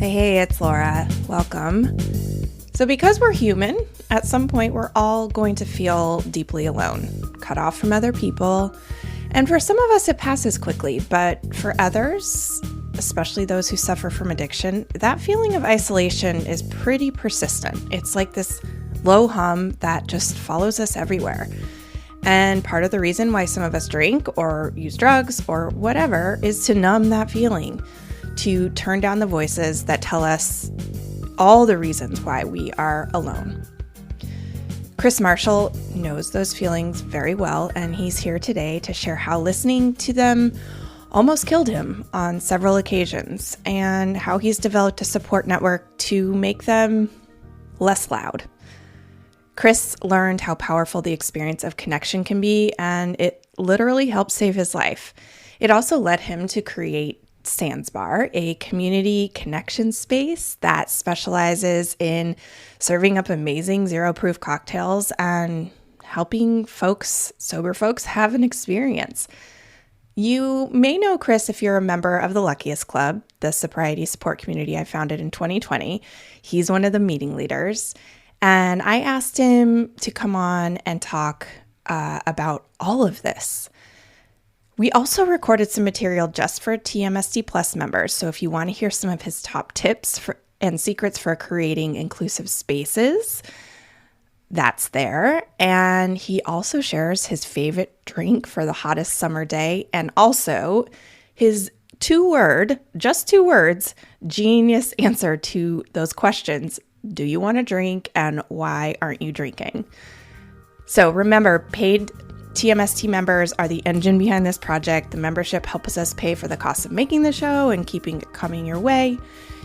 Hey, it's Laura. Welcome. So because we're human, at some point we're all going to feel deeply alone, cut off from other people. And for some of us, it passes quickly, but for others, especially those who suffer from addiction, that feeling of isolation is pretty persistent. It's like this low hum that just follows us everywhere. And part of the reason why some of us drink or use drugs or whatever is to numb that feeling, to turn down the voices that tell us all the reasons why we are alone. Chris Marshall knows those feelings very well, and he's here today to share how listening to them almost killed him on several occasions, and how he's developed a support network to make them less loud. Chris learned how powerful the experience of connection can be, and it literally helped save his life. It also led him to create Sans Bar, a community connection space that specializes in serving up amazing zero-proof cocktails and helping sober folks, have an experience. You may know Chris if you're a member of the Luckiest Club, the sobriety support community I founded in 2020. He's one of the meeting leaders, and I asked him to come on and talk about all of this. We also recorded some material just for TMSD Plus members, so if you want to hear some of his top tips and secrets for creating inclusive spaces, that's there. And he also shares his favorite drink for the hottest summer day, and also his just two words, genius answer to those questions. Do you want to drink, and why aren't you drinking? So remember, paid TMST members are the engine behind this project. The membership helps us pay for the cost of making the show and keeping it coming your way.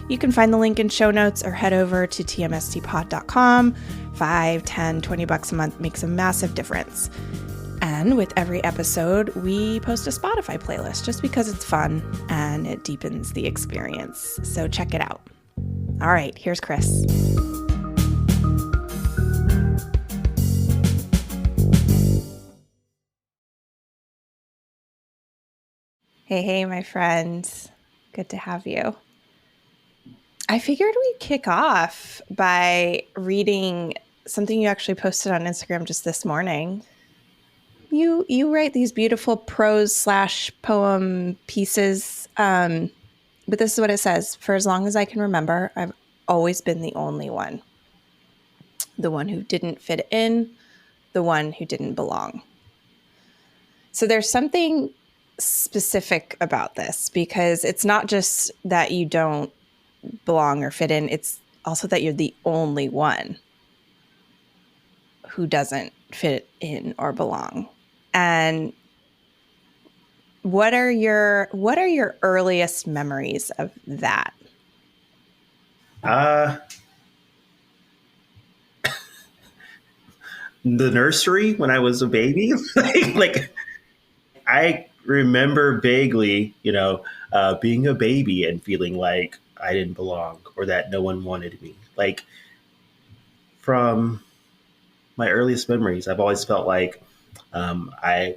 You can find the link in show notes or head over to tmstpod.com. $5, $10, $20 a month makes a massive difference. And with every episode, we post a Spotify playlist just because it's fun and it deepens the experience. So check it out. All right, here's Chris. Hey, my friend. Good to have you. I figured we'd kick off by reading something you actually posted on Instagram just this morning. You write these beautiful prose/poem pieces, but this is what it says. For as long as I can remember, I've always been the only one. The one who didn't fit in, the one who didn't belong. So there's something specific about this, because it's not just that you don't belong or fit in, it's also that you're the only one who doesn't fit in or belong. And what are your earliest memories of that? The nursery when I was a baby. like I remember vaguely, being a baby and feeling like I didn't belong or that no one wanted me. Like, from my earliest memories, I've always felt like I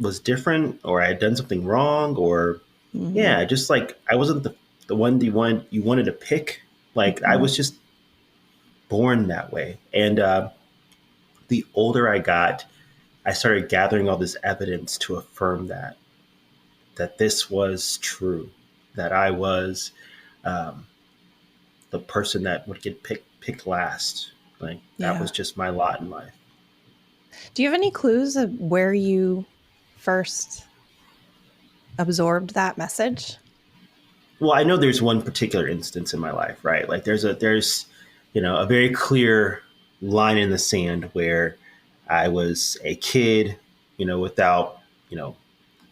was different, or I had done something wrong, or just like I wasn't the one you wanted to pick. Like, I was just born that way. And the older I got, I started gathering all this evidence to affirm that this was true, that I was the person that would get picked last. Like, that was just my lot in life. Do you have any clues of where you first absorbed that message? Well, I know there's one particular instance in my life, right? Like, there's a very clear line in the sand where I was a kid, without,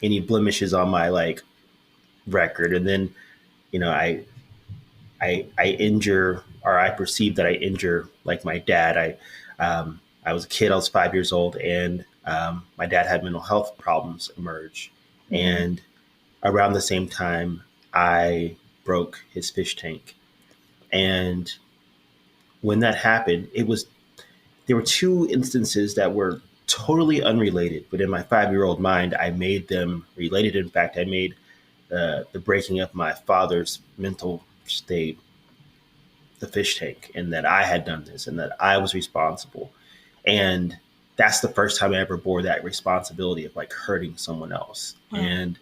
any blemishes on my record. And then, I injure, or I perceive that I injure like my dad. I was a kid, I was 5 years old, and my dad had mental health problems emerge. Mm-hmm. And around the same time, I broke his fish tank. And when that happened, there were two instances that were totally unrelated, but in my 5-year-old mind, I made them related. In fact, I made the breaking of my father's mental stayed the fish tank and that I had done this and that I was responsible. And that's the first time I ever bore that responsibility of like hurting someone else. Wow. And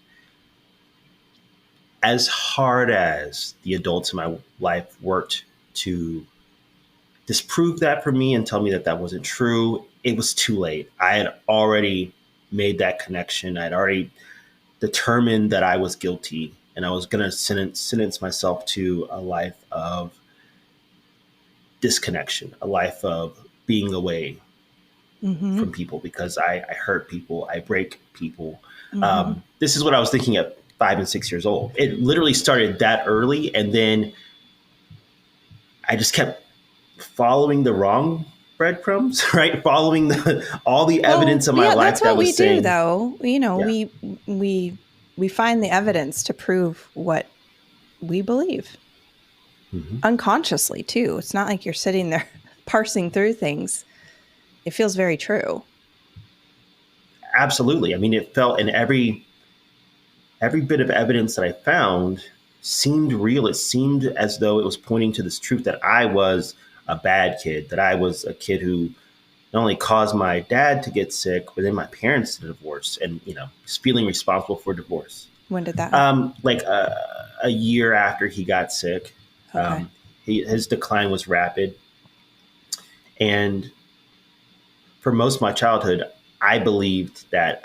as hard as the adults in my life worked to disprove that for me and tell me that that wasn't true, it was too late. I had already made that connection. I'd already determined that I was guilty and I was going to sentence myself to a life of disconnection, a life of being away from people because I hurt people, I break people. This is what I was thinking at 5 and 6 years old. It literally started that early. And then I just kept following the wrong breadcrumbs, right? Following all the evidence of my life that was saying. That's what we do, though. You know, we find the evidence to prove what we believe unconsciously too. It's not like you're sitting there parsing through things. It feels very true. Absolutely. I mean, it felt in every bit of evidence that I found seemed real. It seemed as though it was pointing to this truth that I was a bad kid, that I was a kid who not only caused my dad to get sick, but then my parents to divorce and, you know, feeling responsible for divorce. When did that happen? Like a year after he got sick. Okay. His decline was rapid. And for most of my childhood, I believed that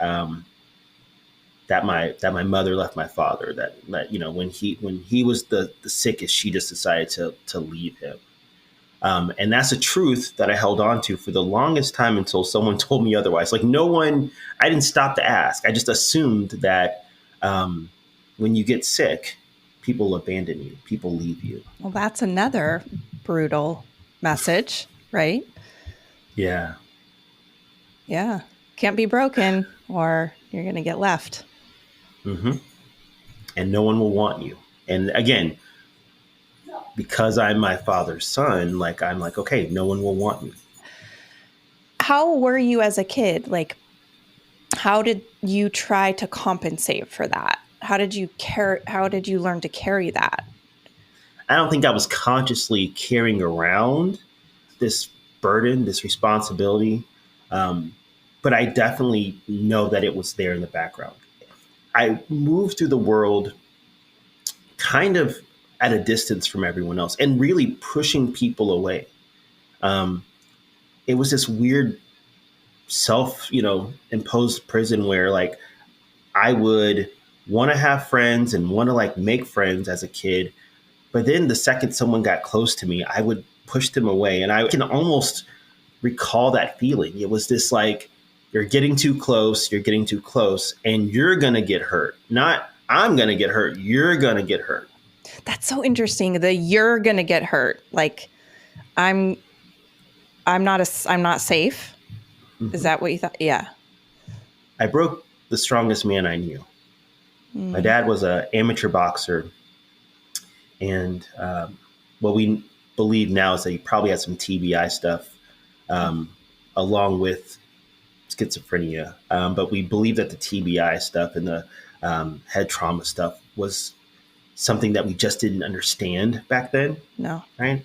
that my mother left my father, that you know, when he was the sickest, she just decided to leave him. And that's a truth that I held on to for the longest time until someone told me otherwise. Like I didn't stop to ask. I just assumed that when you get sick, people abandon you, people leave you. Well, that's another brutal message, right? Yeah. Yeah. Can't be broken or you're going to get left. And no one will want you. And again, because I'm my father's son, like, I'm like, okay, no one will want me. How were you as a kid? Like, how did you try to compensate for that? How did you learn to carry that? I don't think I was consciously carrying around this burden, this responsibility. But I definitely know that it was there in the background. I moved through the world kind of at a distance from everyone else and really pushing people away. It was this weird imposed prison where like I would want to have friends and want to like make friends as a kid. But then the second someone got close to me, I would push them away. And I can almost recall that feeling. It was this like, you're getting too close, and you're going to get hurt. Not I'm going to get hurt, you're going to get hurt. That's so interesting. You're going to get hurt. Like I'm not safe. Is that what you thought? Yeah. I broke the strongest man I knew. My dad was an amateur boxer. And what we believe now is that he probably had some TBI stuff along with schizophrenia. But we believe that the TBI stuff and the head trauma stuff was something that we just didn't understand back then. No. Right?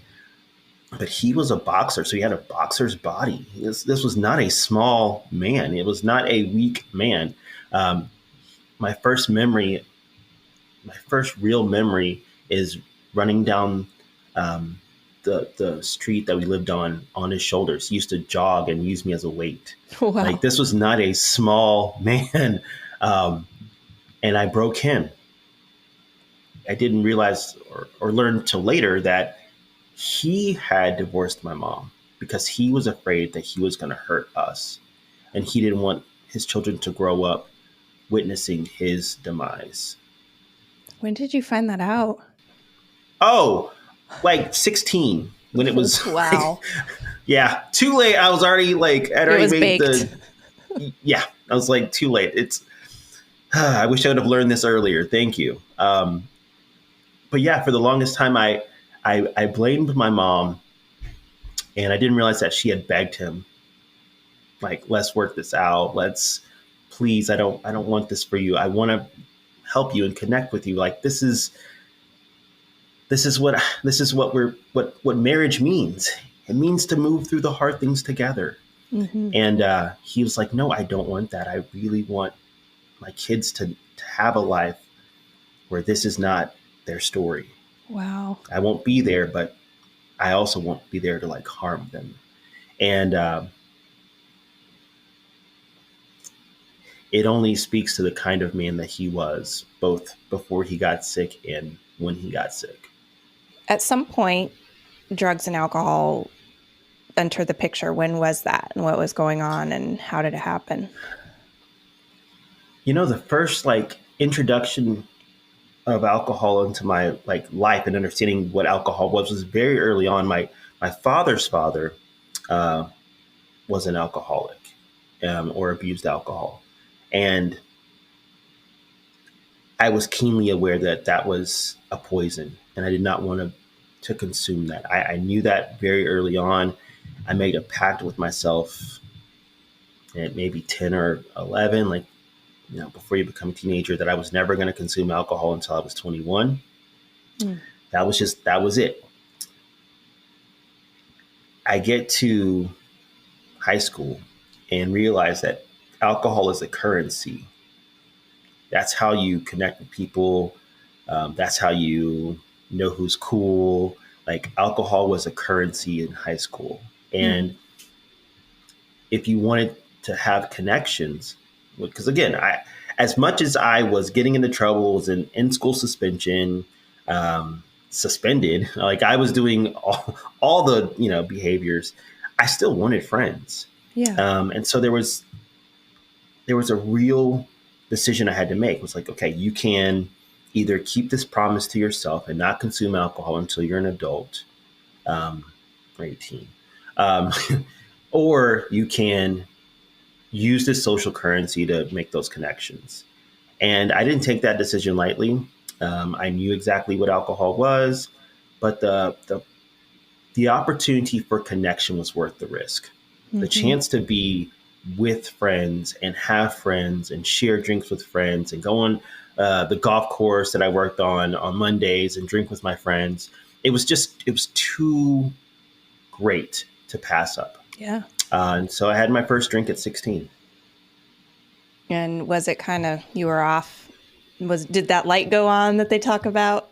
But he was a boxer, so he had a boxer's body. This was not a small man. It was not a weak man. My first real memory is running down the street that we lived on his shoulders. He used to jog and use me as a weight. Wow. Like this was not a small man. And I broke him. I didn't realize or learn till later that he had divorced my mom because he was afraid that he was going to hurt us. And he didn't want his children to grow up witnessing his demise. When did you find that out? Oh, like 16 when it was. Wow. Yeah. Too late. I was already like, I'd already made baked. Yeah. I was like, too late. I wish I would have learned this earlier. Thank you. But yeah, for the longest time, I blamed my mom, and I didn't realize that she had begged him, like, let's work this out. Please, I don't want this for you. I want to help you and connect with you. Like, this is what marriage means. It means to move through the hard things together. Mm-hmm. And he was like, no, I don't want that. I really want my kids to have a life where this is not their story. Wow. I won't be there, but I also won't be there to like harm them. And it only speaks to the kind of man that he was, both before he got sick and when he got sick. At some point, drugs and alcohol entered the picture. When was that, and what was going on, and how did it happen? You know, the first like introduction of alcohol into my like life and understanding what alcohol was very early on. My father's father was an alcoholic or abused alcohol, and I was keenly aware that that was a poison, and I did not want to consume that. I knew that very early on. I made a pact with myself at maybe 10 or 11, like, you know, before you become a teenager, that I was never going to consume alcohol until I was 21. Mm. That was it. I get to high school and realize that alcohol is a currency. That's how you connect with people. That's how you know who's cool. Like, alcohol was a currency in high school. And if you wanted to have connections, because again, as much as I was getting into trouble, was in school suspension, suspended, like I was doing all the, you know, behaviors, I still wanted friends. Yeah. And so there was a real decision I had to make. It was like, okay, you can either keep this promise to yourself and not consume alcohol until you're an adult, or 18. Or you can use this social currency to make those connections. And I didn't take that decision lightly. I knew exactly what alcohol was, but the opportunity for connection was worth the risk. Mm-hmm. The chance to be with friends and have friends and share drinks with friends and go on the golf course that I worked on Mondays and drink with my friends. It was too great to pass up. Yeah. And so I had my first drink at 16. And was it kind of, you were off? Did that light go on that they talk about?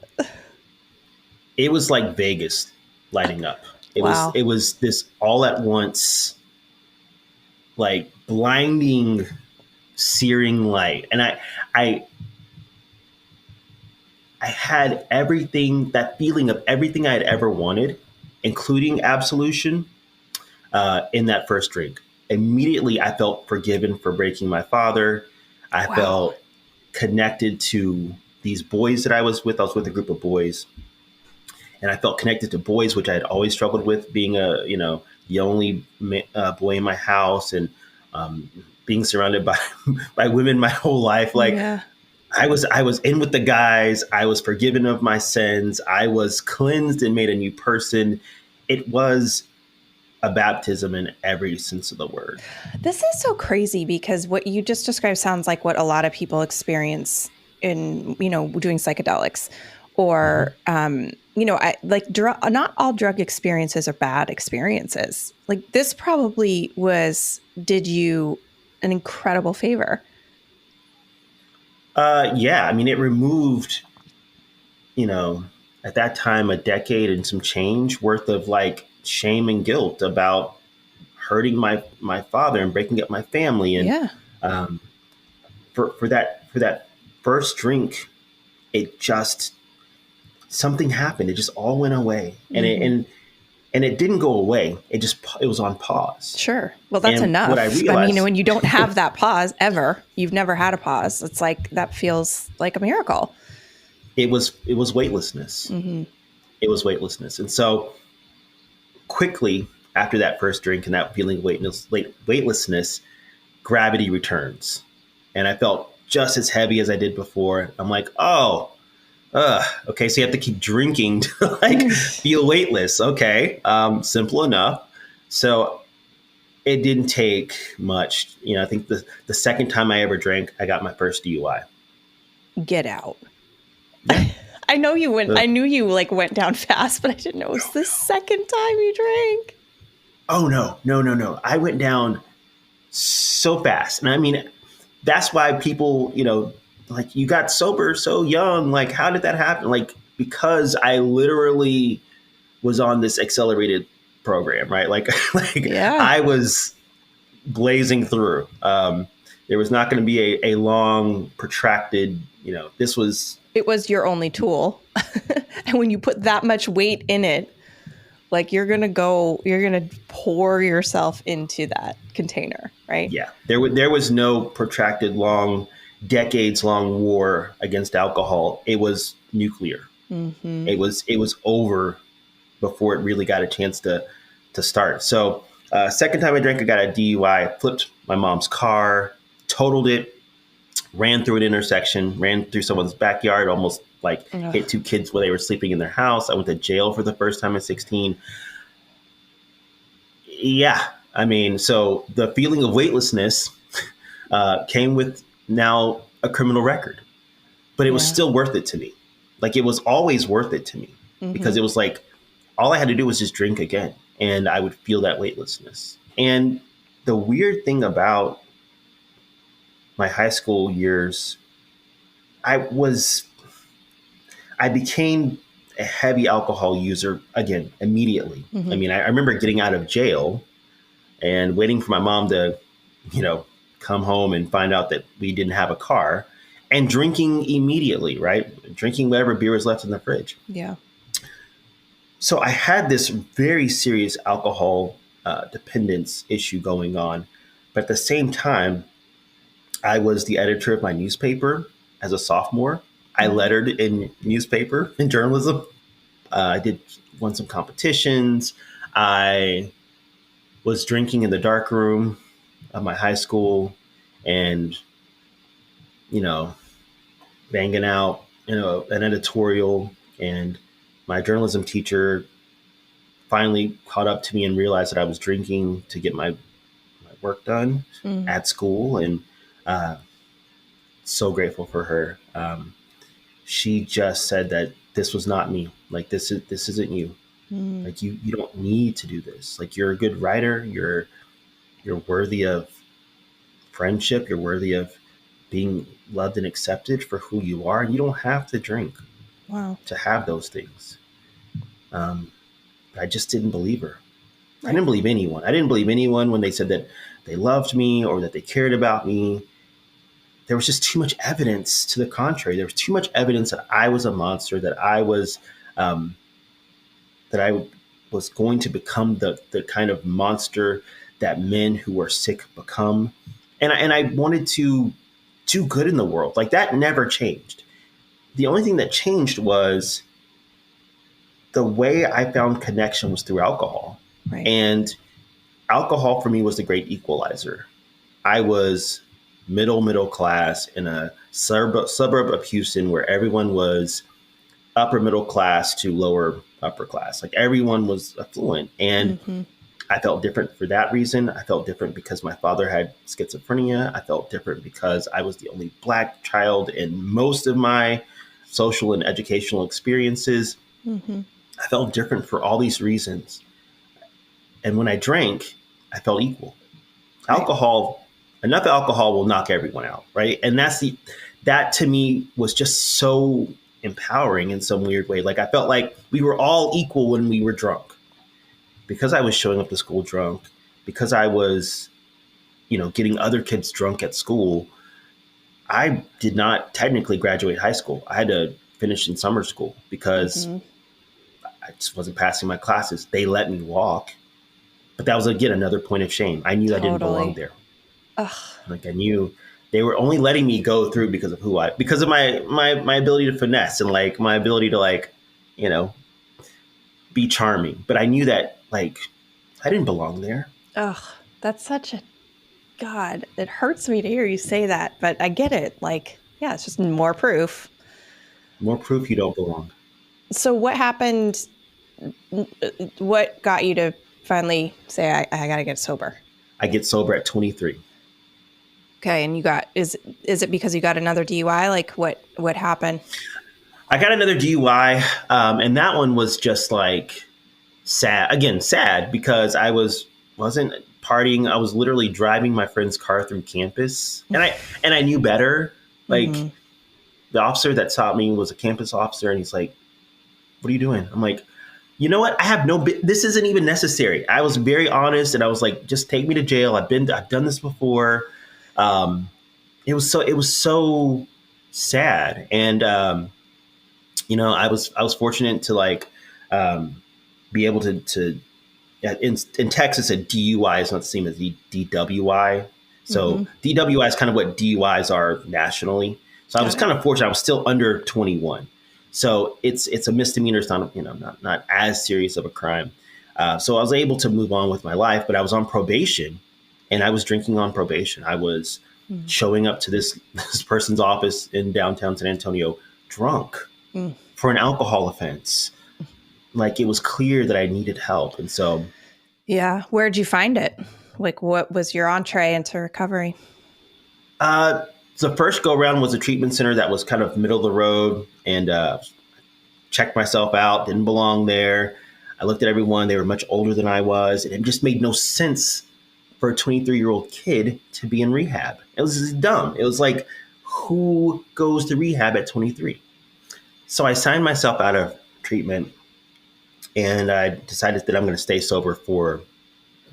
It was like Vegas lighting up. It was this all at once, like blinding, searing light. And I had everything, that feeling of everything I had ever wanted, including absolution, in that first drink. Immediately, I felt forgiven for breaking my father. I felt connected to these boys that I was with. I was with a group of boys, and I felt connected to boys, which I had always struggled with, being the only boy in my house, and being surrounded by women my whole life. Like, yeah. I was in with the guys. I was forgiven of my sins. I was cleansed and made a new person. It was a baptism in every sense of the word. This is so crazy, because what you just described sounds like what a lot of people experience in, doing psychedelics, or, not all drug experiences are bad experiences. Like, this probably did you an incredible favor. Yeah. I mean, it removed, at that time, a decade and some change worth of like shame and guilt about hurting my father and breaking up my family. And for that first drink, it just, something happened. It just all went away. And it didn't go away. It was on pause. Sure. Well, that's enough. What I realized, when you don't have that pause ever, you've never had a pause. It's like, that feels like a miracle. It was weightlessness. Mm-hmm. It was weightlessness. And so quickly after that first drink and that feeling of weightlessness, gravity returns. And I felt just as heavy as I did before. I'm like, okay, so you have to keep drinking to like feel weightless. Okay, simple enough. So it didn't take much. I think the second time I ever drank, I got my first DUI. Get out. I know you went. I knew you like went down fast, but I didn't know it was the second time you drank. Oh no! I went down so fast, and I mean, that's why people, like, you got sober so young. Like, how did that happen? Like, because I literally was on this accelerated program, right? Like, Yeah. I was blazing through. There was not going to be a long, protracted, this was. It was your only tool. And when you put that much weight in it, like you're going to pour yourself into that container, right? Yeah. There was no protracted, long, decades long war against alcohol. It was nuclear. Mm-hmm. It was over before it really got a chance to start. So second time I drank, I got a DUI, flipped my mom's car, totaled it, ran through an intersection, ran through someone's backyard, almost like hit two kids while they were sleeping in their house. I went to jail for the first time at 16. Yeah. I mean, so the feeling of weightlessness came with now a criminal record, but it was still worth it to me. Like, it was always worth it to me because it was like, all I had to do was just drink again and I would feel that weightlessness. And the weird thing about my high school years, I became a heavy alcohol user again, immediately. I mean, I remember getting out of jail and waiting for my mom to, come home and find out that we didn't have a car and drinking immediately, right? Drinking whatever beer was left in the fridge. Yeah. So I had this very serious alcohol dependence issue going on. But at the same time, I was the editor of my newspaper as a sophomore. I lettered in newspaper and journalism. I won some competitions. I was drinking in the dark room of my high school and, banging out, an editorial. And my journalism teacher finally caught up to me and realized that I was drinking to get my work done at school. And so grateful for her. She just said that this was not me. Like, this isn't you. Like, you don't need to do this. Like, you're a good writer. You're worthy of friendship. You're worthy of being loved and accepted for who you are. And you don't have to drink to have those things. I just didn't believe her. Right. I didn't believe anyone. I didn't believe anyone when they said that they loved me or that they cared about me. There was just too much evidence to the contrary. There was too much evidence that I was a monster, that I was going to become the kind of monster that men who were sick become. And I wanted to do good in the world. Like, that never changed. The only thing that changed was the way I found connection was through alcohol. Right. And alcohol for me was the great equalizer. I was middle class in a suburb of Houston where everyone was upper middle class to lower upper class. Like, everyone was affluent. And I felt different for that reason. I felt different because my father had schizophrenia. I felt different because I was the only Black child in most of my social and educational experiences. I felt different for all these reasons. And when I drank, I felt equal. Right. Enough alcohol will knock everyone out, right? And that to me was just so empowering in some weird way. Like, I felt like we were all equal when we were drunk. Because I was showing up to school drunk, because I was, getting other kids drunk at school, I did not technically graduate high school. I had to finish in summer school because I just wasn't passing my classes. They let me walk. But that was, again, another point of shame. I knew I didn't belong there. Ugh. Like, I knew they were only letting me go through because of because of my ability to finesse and, like, my ability to, like, be charming. But I knew that, like, I didn't belong there. Ugh, that's such a, God, it hurts me to hear you say that, but I get it. Like, yeah, it's just more proof. More proof you don't belong. So what happened? What got you to finally say, I got to get sober? I get sober at 23. Okay. And is it because you got another DUI? Like, what happened? I got another DUI, and that one was just like sad. Again, sad because wasn't partying. I was literally driving my friend's car through campus, and I knew better. Like the officer that stopped me was a campus officer, and he's like, "What are you doing?" I'm like, "You know what? I have this isn't even necessary." I was very honest, and I was like, "Just take me to jail. I've done this before." It was so sad, and I was fortunate to like be able to in Texas, a DUI is not the same as DWI. So DWI is kind of what DUIs are nationally. So I was kind of fortunate. I was still under 21. So it's a misdemeanor. It's not, not as serious of a crime. So I was able to move on with my life, but I was on probation and I was drinking on probation. I was showing up to this person's office in downtown San Antonio drunk for an alcohol offense. Like it was clear that I needed help. And so. Yeah. Where'd you find it? Like what was your entree into recovery? The first go around was a treatment center that was kind of middle of the road, and checked myself out, didn't belong there. I looked at everyone. They were much older than I was. And it just made no sense for a 23-year-old kid to be in rehab. It was just dumb. It was like, who goes to rehab at 23? So I signed myself out of treatment, and I decided that I'm going to stay sober for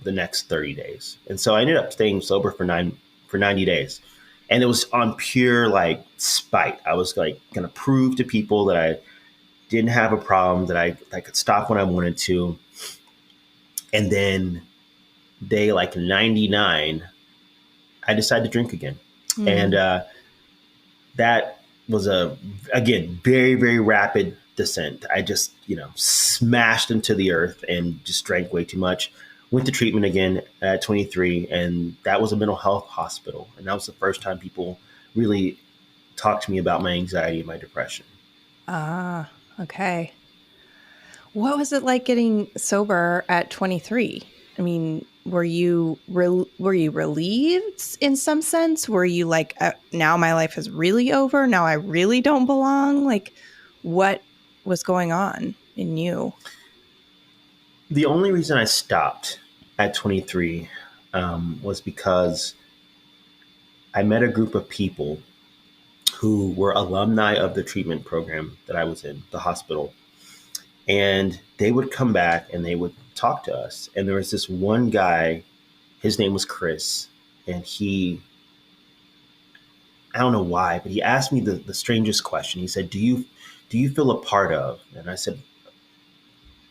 the next 30 days. And so I ended up staying sober for 90 days. And it was on pure like spite. I was like going to prove to people that I didn't have a problem, that I could stop when I wanted to. And then day like 99, I decided to drink again. And that was again, very, very rapid descent. I just, smashed into the earth and just drank way too much. Went to treatment again at 23, and that was a mental health hospital. And that was the first time people really talked to me about my anxiety and my depression. Ah, okay. What was it like getting sober at 23? I mean, were you relieved in some sense? Were you like, now my life is really over? Now I really don't belong? Like, what was going on in you? The only reason I stopped at 23 was because I met a group of people who were alumni of the treatment program that I was in, the hospital. And they would come back and they would talk to us. And there was this one guy, his name was Chris, and I don't know why, but he asked me the strangest question. He said, do you feel a part of? And I said,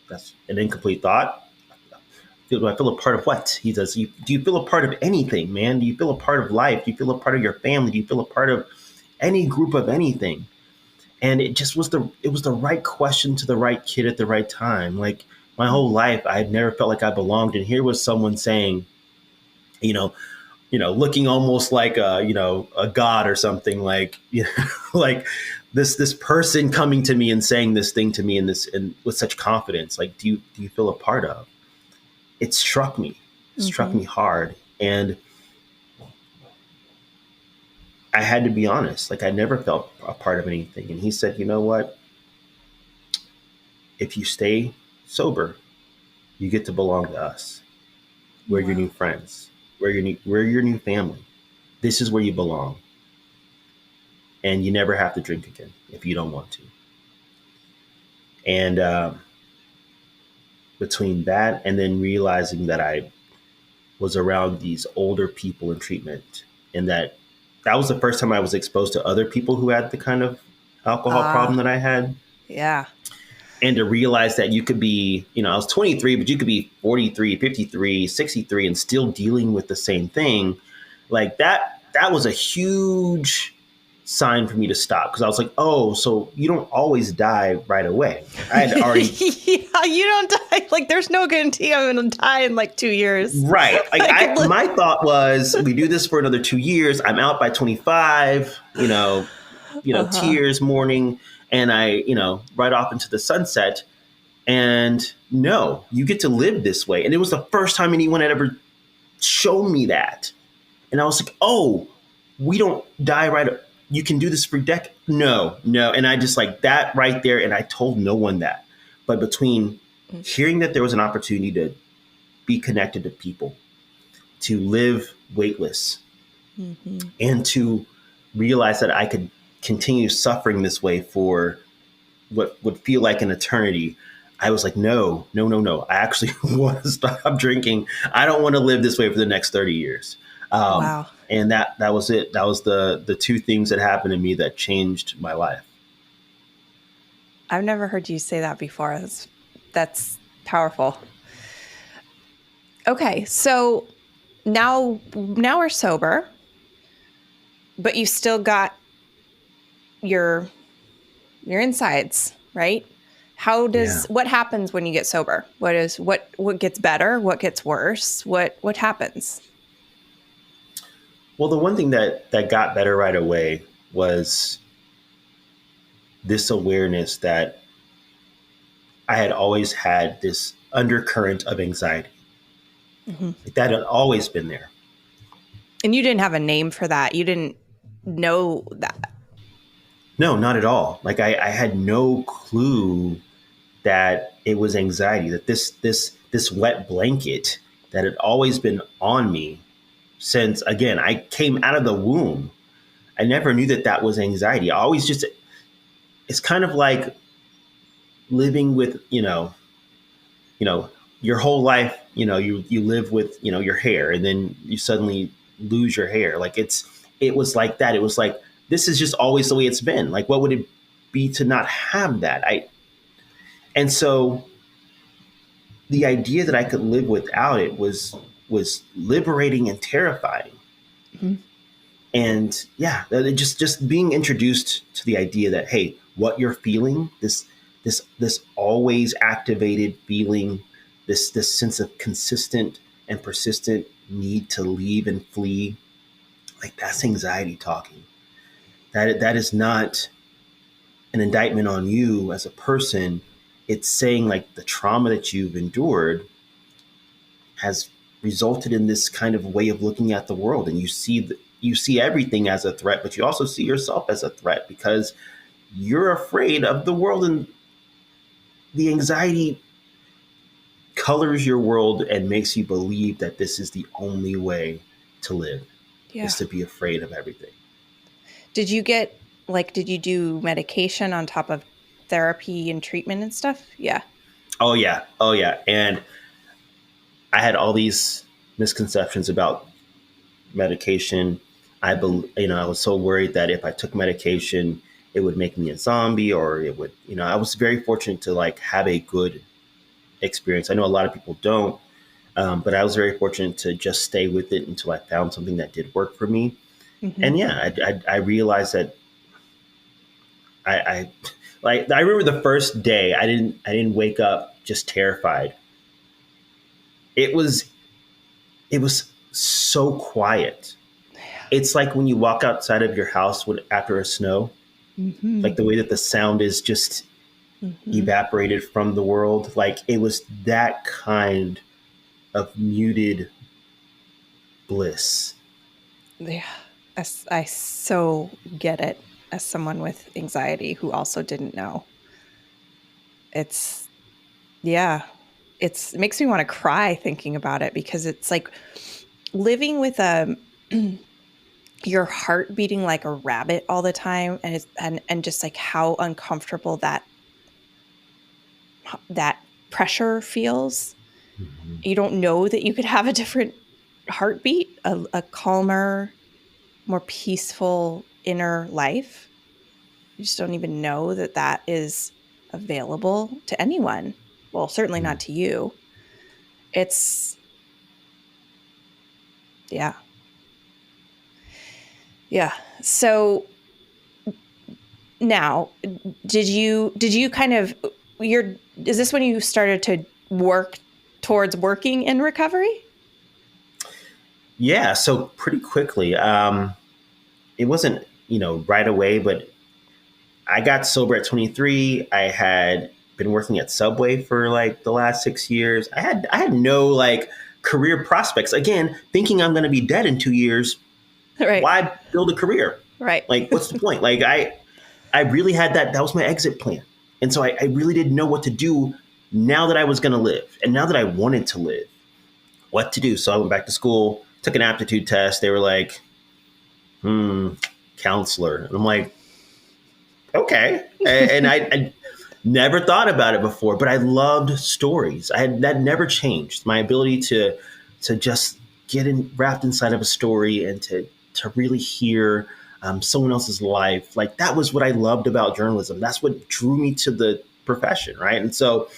that's an incomplete thought. Do I feel a part of what? He says, do you feel a part of anything, man? Do you feel a part of life? Do you feel a part of your family? Do you feel a part of any group of anything? And it just was the right question to the right kid at the right time. Like my whole life, I had never felt like I belonged. And here was someone saying, looking almost like a god or something, like, like this person coming to me and saying this thing to me and with such confidence, like, do you feel a part of? It struck me. It struck me hard. And I had to be honest. Like I never felt a part of anything. And he said, you know what? If you stay sober, you get to belong to us. We're your new friends. We're your new family. This is where you belong. And you never have to drink again if you don't want to. And between that and then realizing that I was around these older people in treatment, and that was the first time I was exposed to other people who had the kind of alcohol problem that I had. Yeah. And to realize that you could be, I was 23, but you could be 43, 53, 63 and still dealing with the same thing. Like that was a huge sign for me to stop, because I was like, oh, so you don't always die right away. I had already yeah, you don't die. Like there's no guarantee I'm gonna die in like 2 years. Right. Like my thought was, we do this for another 2 years. I'm out by 25, tears, mourning, and I, right off into the sunset. And no, you get to live this way. And it was the first time anyone had ever shown me that. And I was like, oh, we don't die you can do this for decades. No, no. And I just like that right there. And I told no one that. But between hearing that there was an opportunity to be connected to people, to live weightless, and to realize that I could continue suffering this way for what would feel like an eternity, I was like, no, no, no, no. I actually want to stop drinking. I don't want to live this way for the next 30 years. Wow. And that was it. That was the two things that happened to me that changed my life. I've never heard you say that before. That's powerful. Okay, so now we're sober, but you still got your insides, right? What happens when you get sober? What gets better? What gets worse? What happens? Well, the one thing that got better right away was this awareness that I had always had this undercurrent of anxiety. That had always been there. And you didn't have a name for that. You didn't know that. No, not at all. Like I had no clue that it was anxiety, that this wet blanket that had always been on me since, again, I came out of the womb. I never knew that was anxiety. I always just, it's kind of like living with, your whole life, you live with, your hair, and then you suddenly lose your hair. Like it was like that. It was like, this is just always the way it's been. Like, what would it be to not have that? And so the idea that I could live without it was liberating and terrifying. And yeah, just being introduced to the idea that, hey, what you're feeling, this always activated feeling, this sense of consistent and persistent need to leave and flee, like that's anxiety talking. That is not an indictment on you as a person. It's saying like the trauma that you've endured has resulted in this kind of way of looking at the world. And you see everything as a threat, but you also see yourself as a threat because you're afraid of the world, and the anxiety colors your world and makes you believe that this is the only way to live, is to be afraid of everything. Did you do medication on top of therapy and treatment and stuff? Yeah. Oh yeah. And I had all these misconceptions about medication. I was so worried that if I took medication, it would make me a zombie, or it would, I was very fortunate to like have a good experience. I know a lot of people don't, but I was very fortunate to just stay with it until I found something that did work for me. And yeah, I realized that I remember the first day I didn't wake up just terrified. It was so quiet. It's like when you walk outside of your house after a snow, like the way that the sound is just evaporated from the world. Like it was that kind of muted bliss. Yeah, I so get it as someone with anxiety who also didn't know. It makes me want to cry thinking about it, because it's like living with your heart beating like a rabbit all the time, and just like how uncomfortable that pressure feels. You don't know that you could have a different heartbeat, a calmer, more peaceful inner life. You just don't even know that is available to anyone. Well, certainly not to you. It's, yeah. So now, did you kind of, is this when you started to work towards working in recovery? Yeah. So pretty quickly, it wasn't, right away, but I got sober at 23. I had been working at Subway for like the last 6 years. I had no like career prospects. Again, thinking I'm going to be dead in 2 years. Right. Why build a career? Right. Like, what's the point? Like, I really had that was my exit plan. And so I really didn't know what to do now that I was going to live and now that I wanted to live, what to do. So I went back to school, took an aptitude test. They were like, counselor. And I'm like, okay. And I never thought about it before, but I loved stories. That never changed. My ability to just get wrapped inside of a story and to really hear someone else's life. Like, that was what I loved about journalism. That's what drew me to the profession, right? And so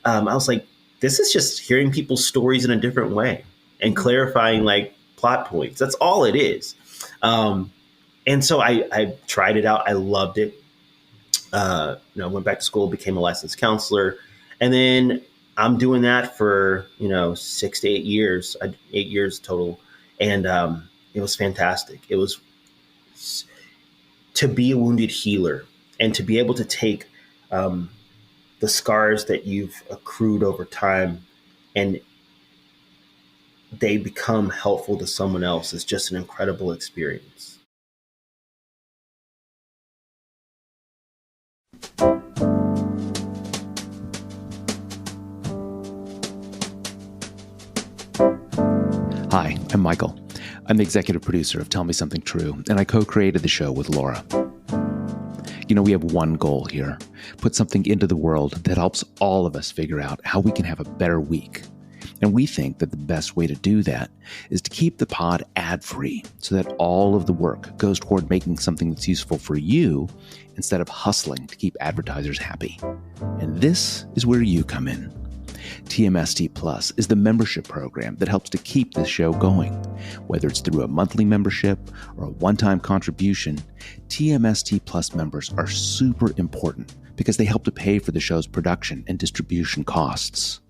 I was like, this is just hearing people's stories in a different way and clarifying like plot points. That's all it is. And so I tried it out. I loved it. Went back to school, became a licensed counselor, and then I'm doing that for 6 to 8 years, 8 years total, and it was fantastic. It was to be a wounded healer and to be able to take the scars that you've accrued over time and they become helpful to someone else is just an incredible experience. Hi, I'm Michael. I'm the executive producer of Tell Me Something True, and I co-created the show with Laura. We have one goal here: put something into the world that helps all of us figure out how we can have a better week. And we think that the best way to do that is to keep the pod ad-free so that all of the work goes toward making something that's useful for you instead of hustling to keep advertisers happy. And this is where you come in. TMST Plus is the membership program that helps to keep this show going. Whether it's through a monthly membership or a one-time contribution, TMST Plus members are super important because they help to pay for the show's production and distribution costs.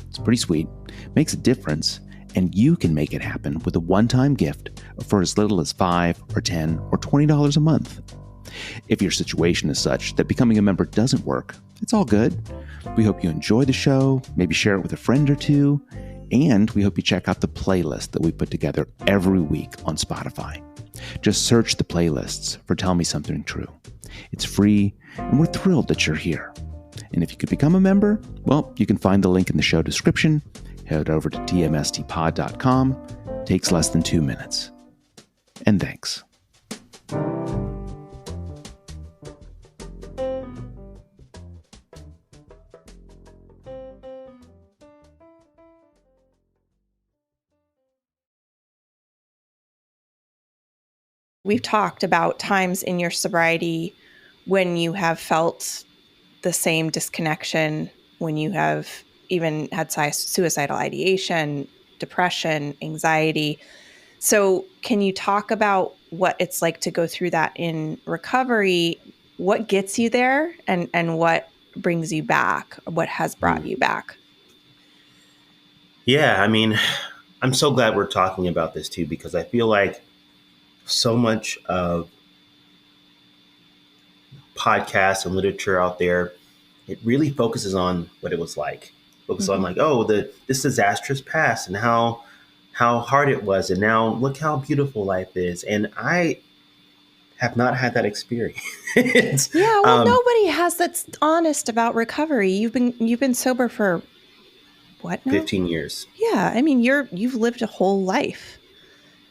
It's pretty sweet, makes a difference, and you can make it happen with a one-time gift for as little as $5 or $10 or $20 a month. If your situation is such that becoming a member doesn't work, it's all good. We hope you enjoy the show, maybe share it with a friend or two, and we hope you check out the playlist that we put together every week on Spotify. Just search the playlists for Tell Me Something True. It's free, and we're thrilled that you're here. And if you could become a member, well, you can find the link in the show description. Head over to tmstpod.com. Takes less than 2 minutes. And thanks. We've talked about times in your sobriety when you have felt the same disconnection, when you have even had suicidal ideation, depression, anxiety. So can you talk about what it's like to go through that in recovery? What gets you there and what brings you back? What has brought you back? Yeah, I mean, I'm so glad we're talking about this too, because I feel like so much of podcasts and literature out there, it really focuses on what it was like. Focuses on like, oh, this disastrous past and how hard it was, and now look how beautiful life is. And I have not had that experience. Yeah, well, nobody has that's honest about recovery. You've been sober for what now? 15 years. Yeah, I mean, you've lived a whole life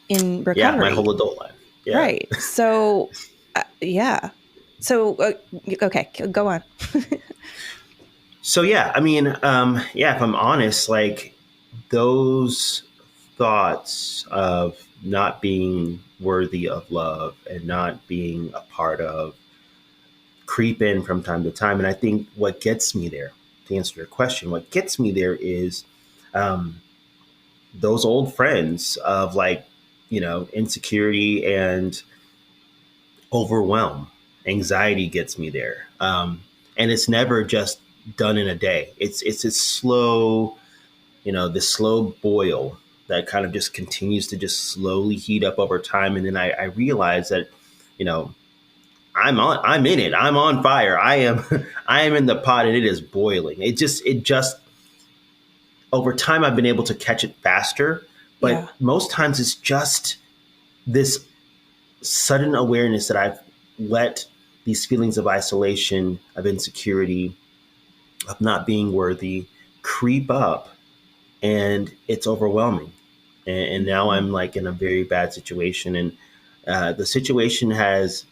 in recovery. Yeah, my whole adult life. Yeah. Right. So, yeah. So, okay, go on. So, yeah, I mean, if I'm honest, like those thoughts of not being worthy of love and not being a part of creep in from time to time. And I think what gets me there, to answer your question, what gets me there is those old friends of like, insecurity and overwhelm. Anxiety gets me there. And it's never just done in a day. It's a slow, this slow boil that kind of just continues to just slowly heat up over time. And then I realize that, I'm in it. I'm on fire. I am in the pot and it is boiling. It just over time I've been able to catch it faster, but most times it's just this sudden awareness that I've let these feelings of isolation, of insecurity, of not being worthy creep up, and it's overwhelming. And now I'm like in a very bad situation, and the situation has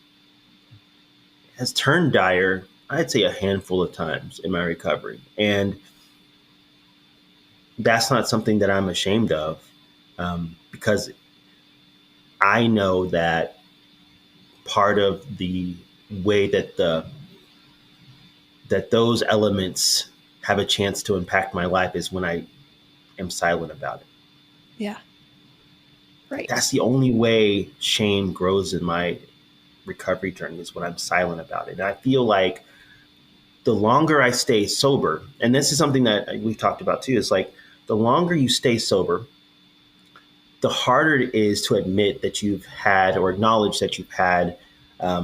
turned dire, I'd say a handful of times in my recovery. And that's not something that I'm ashamed of, because I know that part of the way that those elements have a chance to impact my life is when I am silent about it. Yeah. Right. That's the only way shame grows in my recovery journey, is when I'm silent about it. And I feel like the longer I stay sober, and this is something that we've talked about too, is like the longer you stay sober, the harder it is to admit that you've had, or acknowledge that you've had a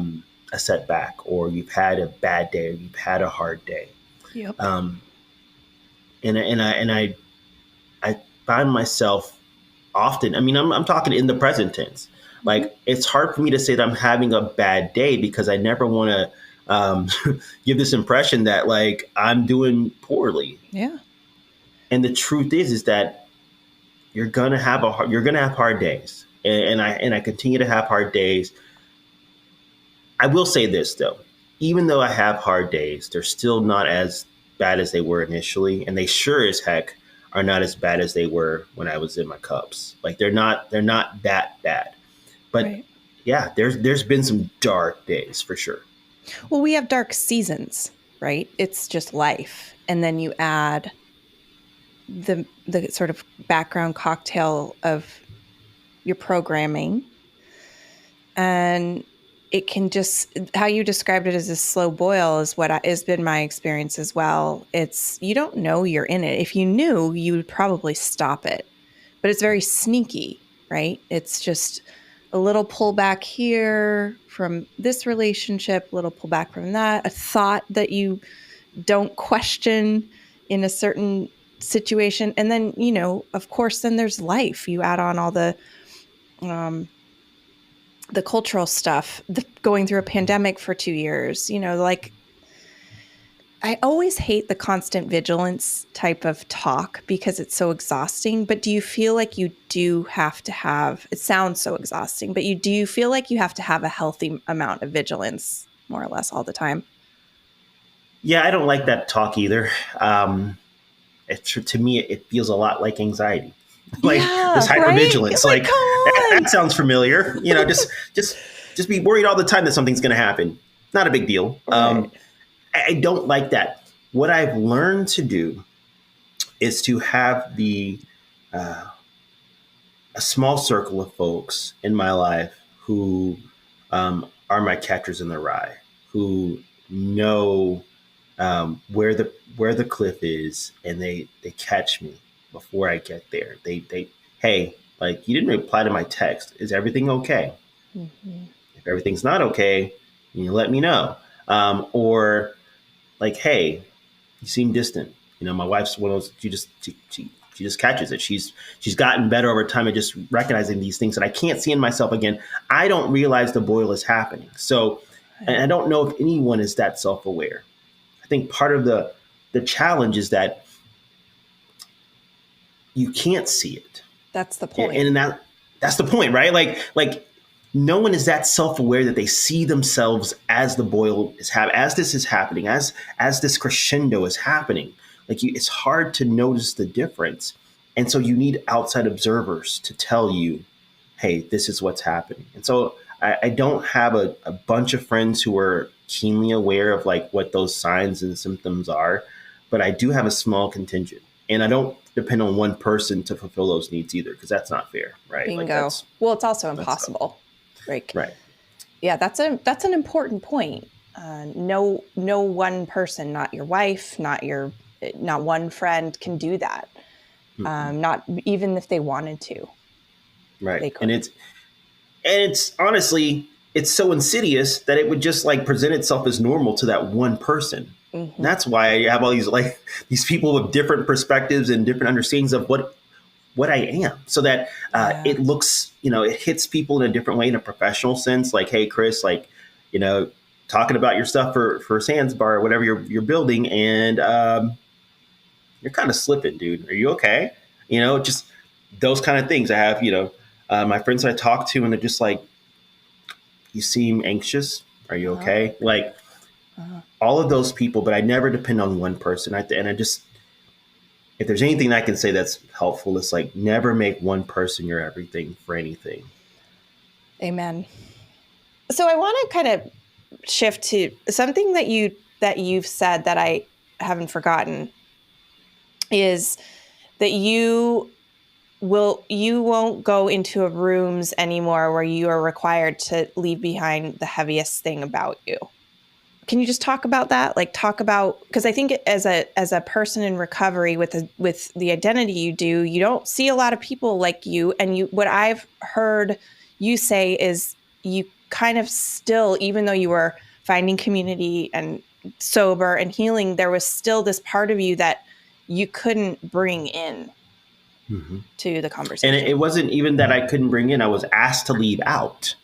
setback, or you've had a bad day, or you've had a hard day. Yep. And I find myself often, I mean, I'm talking in the present tense. Like, it's hard for me to say that I'm having a bad day, because I never want to give this impression that like I'm doing poorly. Yeah. And the truth is that you're gonna have hard days, and I continue to have hard days. I will say this though, even though I have hard days, they're still not as bad as they were initially, and they sure as heck are not as bad as they were when I was in my cups. Like they're not that bad. But right. Yeah, there's been some dark days for sure. Well, we have dark seasons, right? It's just life. And then you add the sort of background cocktail of your programming, and it can just, how you described it as a slow boil is what has been my experience as well. It's, you don't know you're in it. If you knew, you would probably stop it, but it's very sneaky, right? It's just a little pullback here from this relationship, a little pullback from that, a thought that you don't question in a certain situation. And then, you know, of course, then there's life. You add on all the cultural stuff, going through a pandemic for 2 years, you know, like I always hate the constant vigilance type of talk because it's so exhausting. But do you feel like you do have to have, it sounds so exhausting, but do you feel like you have to have a healthy amount of vigilance more or less all the time? Yeah, I don't like that talk either. To me, it feels a lot like anxiety, like this hypervigilance. Right? Like that sounds familiar. You know, just be worried all the time that something's going to happen. Not a big deal. Right. I don't like that. What I've learned to do is to have a small circle of folks in my life who are my catchers in the rye, who know where the cliff is, and they catch me before I get there. They hey, like, you didn't reply to my text. Is everything okay? Mm-hmm. If everything's not okay, you let me know. Or like, hey, you seem distant. You know, my wife's one of those, she just catches it. She's gotten better over time at just recognizing these things that I can't see in myself again. I don't realize the boil is happening. So, and I don't know if anyone is that self-aware. I think part of the challenge is that you can't see it. That's the point. And that's the point, right? Like no one is that self-aware that they see themselves as the boil is as this is happening, as this crescendo is happening. Like it's hard to notice the difference. And so you need outside observers to tell you, hey, this is what's happening. And so I don't have a bunch of friends who are keenly aware of like what those signs and symptoms are, but I do have a small contingent. And I don't depend on one person to fulfill those needs either, because that's not fair, right? Bingo. Like well, it's also impossible. Right. Yeah, that's an important point. No one person, not your wife, not one friend can do that. Mm-hmm. Not even if they wanted to. Right. And it's honestly, it's so insidious that it would just like present itself as normal to that one person. Mm-hmm. That's why I have all these people with different perspectives and different understandings of what I am, so that it looks, it hits people in a different way, in a professional sense. Like, hey, Chris, like, talking about your stuff for Sands Bar or whatever you're building, and you're kind of slipping, dude. Are you okay? Just those kind of things. I have, my friends I talk to, and they're just like, you seem anxious. Are you okay? Like all of those people, but I never depend on one person. If there's anything I can say that's helpful, it's like never make one person your everything for anything. Amen. So I want to kind of shift to something that you've said that I haven't forgotten, is that you won't go into rooms anymore where you are required to leave behind the heaviest thing about you. Can you just talk about that? Like because I think as a person in recovery with the identity you do, you don't see a lot of people like you. And what I've heard you say is you kind of still, even though you were finding community and sober and healing, there was still this part of you that you couldn't bring in to the conversation. And it wasn't even that I couldn't bring in, I was asked to leave out,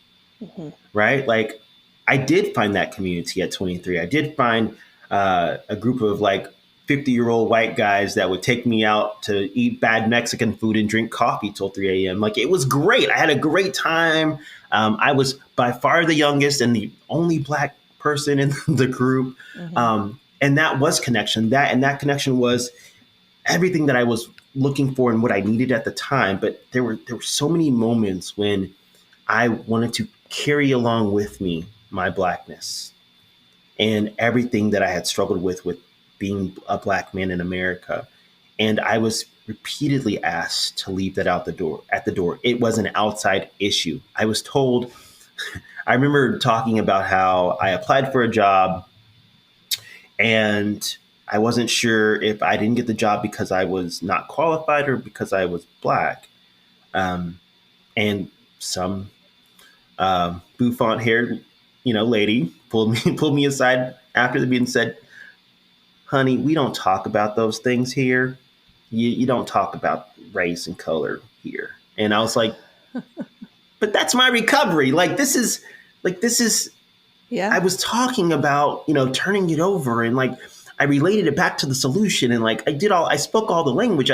right? Like I did find that community at 23. I did find a group of like 50-year-old white guys that would take me out to eat bad Mexican food and drink coffee till 3 a.m. Like it was great. I had a great time. I was by far the youngest and the only Black person in the group. And that was connection. That connection was everything that I was looking for and what I needed at the time. But there were so many moments when I wanted to carry along with me my Blackness and everything that I had struggled with being a Black man in America. And I was repeatedly asked to leave that at the door. It was an outside issue. I was told, I remember talking about how I applied for a job and I wasn't sure if I didn't get the job because I was not qualified or because I was Black. And some bouffant-haired, lady pulled me aside after the meeting and said, honey, we don't talk about those things here. You don't talk about race and color here. And I was like, but that's my recovery. This is, yeah. I was talking about, turning it over and I related it back to the solution. And I spoke all the language.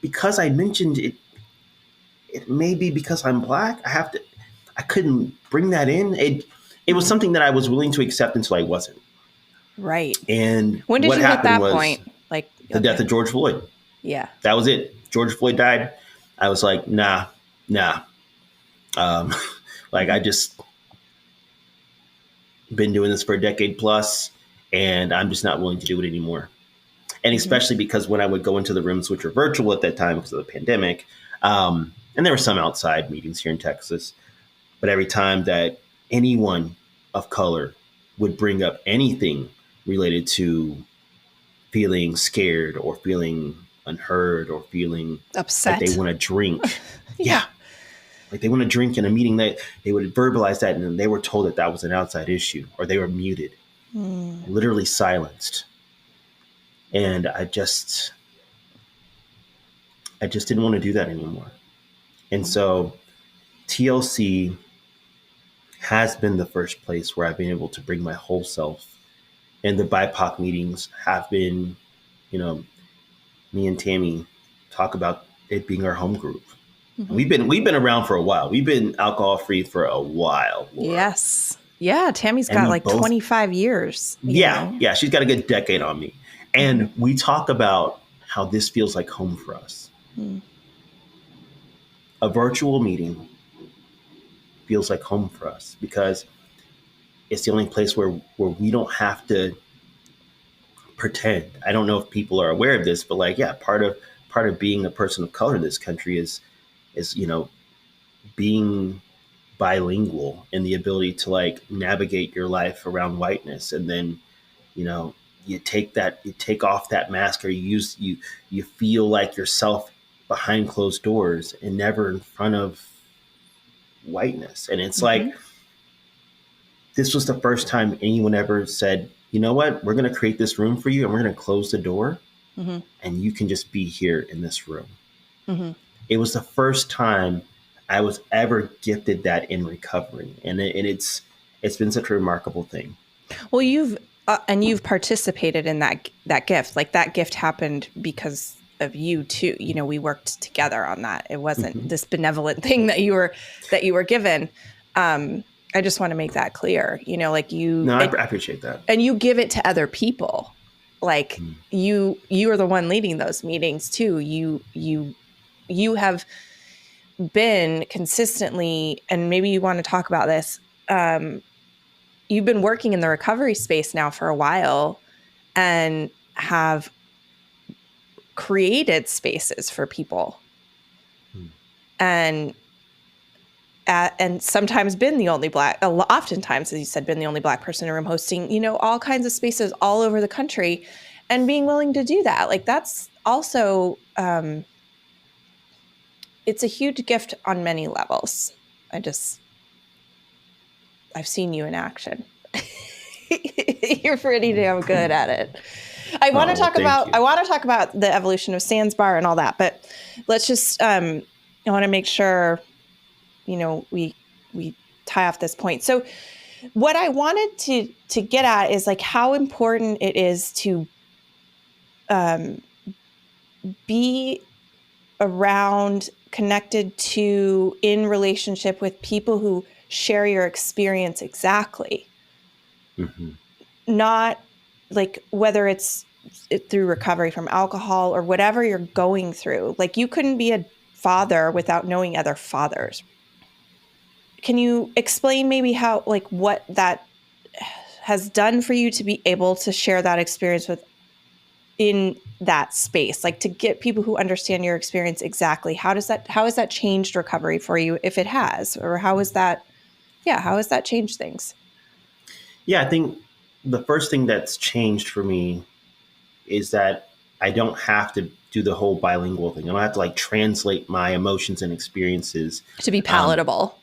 Because I mentioned it, it may be because I'm Black. I couldn't bring that in. It was something that I was willing to accept until I wasn't. Right. And when did you hit that point? The death of George Floyd. Yeah. That was it. George Floyd died. I was like, nah. I just been doing this for a decade plus, and I'm just not willing to do it anymore. And especially because when I would go into the rooms, which were virtual at that time because of the pandemic, and there were some outside meetings here in Texas, but every time that anyone of color would bring up anything related to feeling scared or feeling unheard or feeling upset, like they want to drink. Yeah. Like they want to drink in a meeting, that they would verbalize that, and then they were told that was an outside issue, or they were muted, literally silenced. And I just didn't want to do that anymore. And so TLC has been the first place where I've been able to bring my whole self. And the BIPOC meetings have been, me and Tammy talk about it being our home group. We've been around for a while. We've been alcohol free for a while, Laura. Yes. Yeah. Tammy's got 25 years. Yeah. She's got a good decade on me. And we talk about how this feels like home for us. A virtual meeting feels like home for us because it's the only place where we don't have to pretend. I don't know if people are aware of this, but part of being a person of color in this country is being bilingual and the ability to navigate your life around whiteness. And then, you take off that mask, or you feel like yourself behind closed doors and never in front of whiteness. And it's this was the first time anyone ever said, you know what, we're going to create this room for you and we're going to close the door and you can just be here in this room. Mm-hmm. It was the first time I was ever gifted that in recovery. And it's been such a remarkable thing. Well, you've participated in that gift. Like that gift happened because of you too. You know, we worked together on that. It wasn't this benevolent thing that you were given. I just want to make that clear, you know, like I appreciate that. And you give it to other people. Like you are the one leading those meetings too. You have been consistently, and maybe you want to talk about this. You've been working in the recovery space now for a while and have created spaces for people. And sometimes been the only oftentimes, as you said, been the only Black person in a room hosting, you know, all kinds of spaces all over the country, and being willing to do that. Like that's also, it's a huge gift on many levels. I've seen you in action. You're pretty damn good at it. I want to talk about the evolution of Sans Bar and all that, but let's just, I want to make sure, you know, we tie off this point. So what I wanted to get at is like how important it is to be around, connected to, in relationship with people who share your experience exactly. Mm-hmm. Not like whether it's through recovery from alcohol or whatever you're going through. Like you couldn't be a father without knowing other fathers. Can you explain maybe how, like what that has done for you to be able to share that experience with in that space, like to get people who understand your experience exactly? How has that changed recovery for you, if it has, or how has that changed things? Yeah, I think the first thing that's changed for me is that I don't have to do the whole bilingual thing. I don't have to like translate my emotions and experiences to be palatable.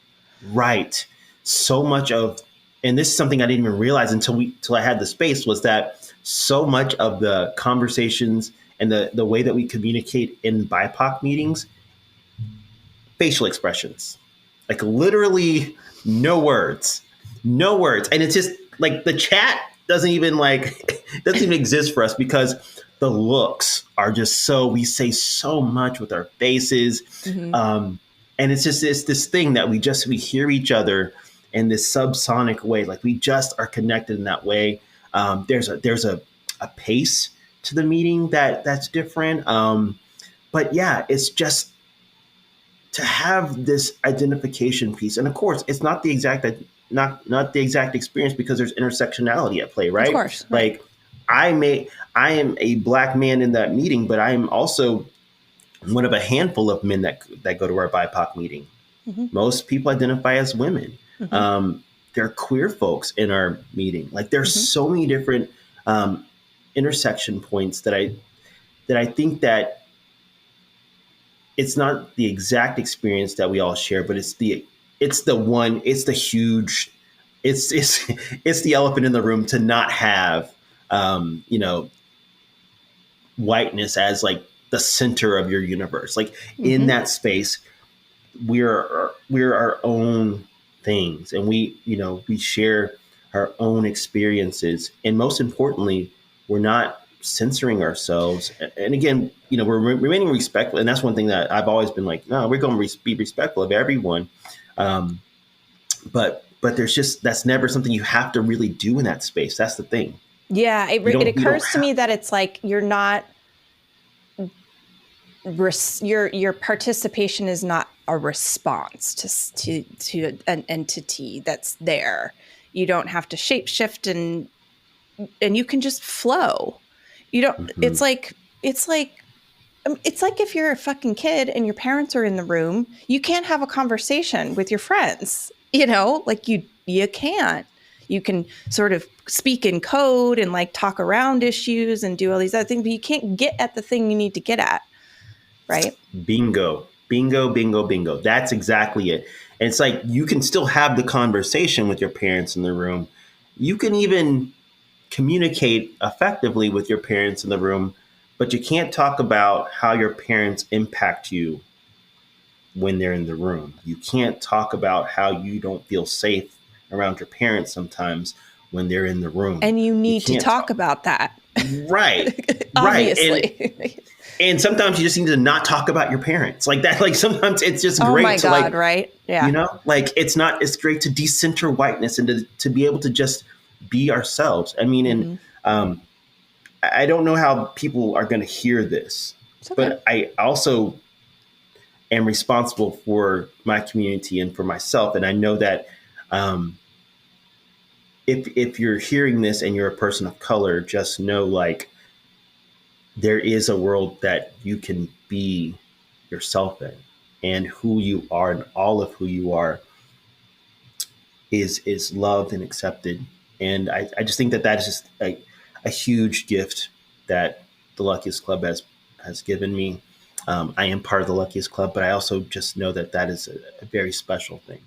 Right. So much of, and this is something I didn't even realize until I had the space, was that so much of the conversations and the way that we communicate in BIPOC meetings, facial expressions, like literally no words. And it's just like the chat doesn't even exist for us because the looks are just so, we say so much with our faces. Mm-hmm. And it's just this thing that we hear each other in this subsonic way. Like we just are connected in that way. There's a pace to the meeting that's different. But yeah, it's just to have this identification piece. And of course, it's not the exact experience because there's intersectionality at play, right? Of course. Right. Like I am a Black man in that meeting, but I am also one of a handful of men that go to our BIPOC meeting. Mm-hmm. Most people identify as women. Mm-hmm. There are queer folks in our meeting. Like there's mm-hmm. so many different intersection points that I think that it's not the exact experience that we all share, but it's the elephant in the room to not have, whiteness as like the center of your universe. Like mm-hmm. in that space, we're our own things, and we share our own experiences. And most importantly, we're not censoring ourselves. And again, we're remaining respectful. And that's one thing that I've always been like, no, we're going to be respectful of everyone. But that's never something you have to really do in that space. That's the thing. Yeah. It occurs to me that it's like, you're not, your participation is not a response to an entity that's there. You don't have to shapeshift and you can just flow. You don't, mm-hmm. it's like if you're a fucking kid and your parents are in the room, you can't have a conversation with your friends, like you can't. You can sort of speak in code and like talk around issues and do all these other things, but you can't get at the thing you need to get at. Right? Bingo. That's exactly it. And it's like, you can still have the conversation with your parents in the room. You can even communicate effectively with your parents in the room, but you can't talk about how your parents impact you when they're in the room. You can't talk about how you don't feel safe around your parents sometimes when they're in the room. And you need to talk about that. Right. Obviously. And sometimes you just need to not talk about your parents like that. Like sometimes it's just great. Oh my to God, right? Yeah. You know, like it's great to decenter whiteness and to be able to just be ourselves. I mean, and I don't know how people are going to hear this, but I also am responsible for my community and for myself. And I know that if you're hearing this and you're a person of color, just know like there is a world that you can be yourself in, and who you are and all of who you are is loved and accepted. And I just think that is just a huge gift that the Luckiest Club has given me. I am part of the Luckiest Club, but I also just know that is a very special thing.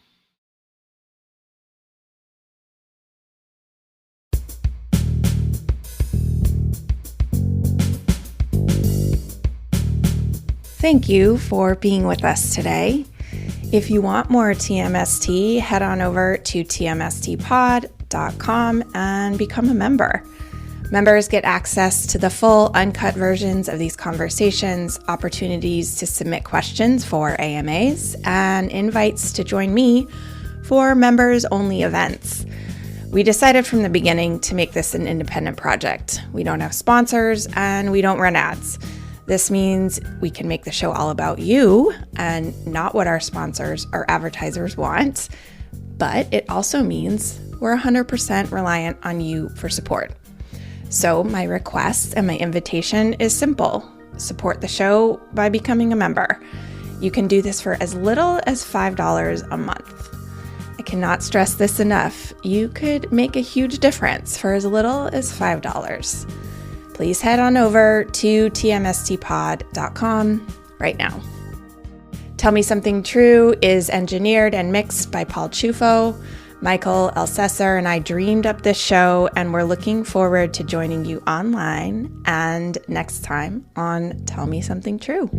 Thank you for being with us today. If you want more TMST, head on over to tmstpod.com and become a member. Members get access to the full uncut versions of these conversations, opportunities to submit questions for AMAs, and invites to join me for members-only events. We decided from the beginning to make this an independent project. We don't have sponsors and we don't run ads. This means we can make the show all about you and not what our sponsors or advertisers want. But it also means we're 100% reliant on you for support. So my request and my invitation is simple. Support the show by becoming a member. You can do this for as little as $5 a month. I cannot stress this enough. You could make a huge difference for as little as $5. Please head on over to tmstpod.com right now. Tell Me Something True is engineered and mixed by Paul Chufo. Michael Elsesser and I dreamed up this show, and we're looking forward to joining you online and next time on Tell Me Something True.